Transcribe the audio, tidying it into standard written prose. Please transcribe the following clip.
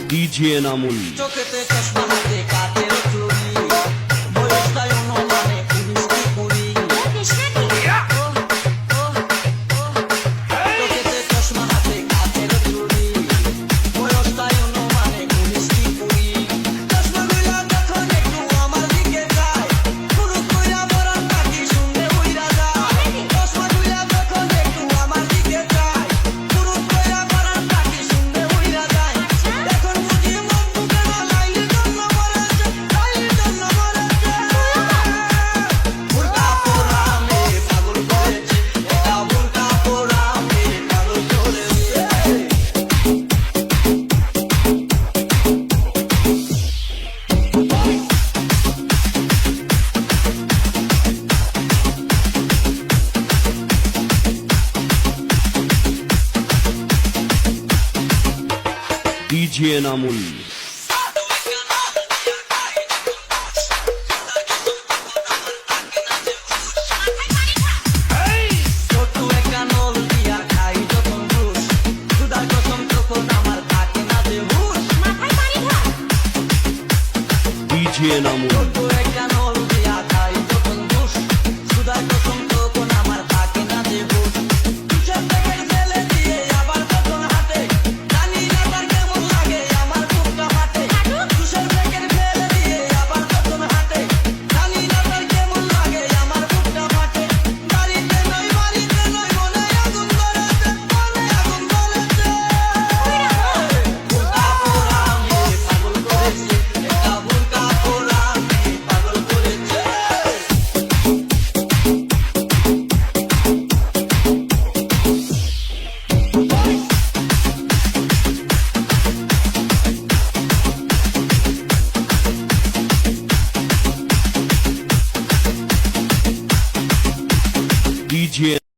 DJ নামুন। চোখেতে চশমা হাতে কাঠের চুড়ি, বয়সটাই অনুমানে 19-20। চোখেতে চশমা হাতে কাঠের চুড়ি, বয়সটাই অনুমানে 19-20। চশমাগুলা যখন একটু আমার দিকে যায়, শুরু কইরা বরান পাখি শুনলে উইরা যায়। চশমাগুলা যখন একটু আমার দিকে যায়, শুরু কইরা বরান পাখি শুনলে উইরা যায়। এখন বুঝি মন বুকে না লাইলি জন্য মরেছে, লাইলি জন্য মরেছে। বুরকা পোড়া মেয়ে পাগল করেছে, এটা বুরকা পোড়া মেয়ে পাগল করেছে। ডিজে নামুন। ছোট্ট একটা নল দিয়া খাই যখন ঘুষ, ক্ষুধার কসম তখন আমার থাকে না যে হুঁশ। ডিজে নামুন। ছোট্ট একটা নল দিয়া খাই যখন ঘুষ, ক্ষুধার কসম তখন আমার থাকে না যে হুঁশ। তুষার প্যাকেট ফেলে দিয়ে আবার যখন হাঁটে, জানি না তার কেমন লাগে আমার বুকটা ফাটে। তুষার প্যাকেট ফেলে দিয়ে আবার যখন হাঁটে, জানি না তার কেমন লাগে আমার বুকটা ফাটে। বাড়িতে নয় মনে আগুন ধরেছে, মনে আগুন ধরেছে। বুরকা পোড়া মেয়ে পাগল করেছে, এটা বুরকা পোড়া মেয়ে পাগল করেছে। ডিজে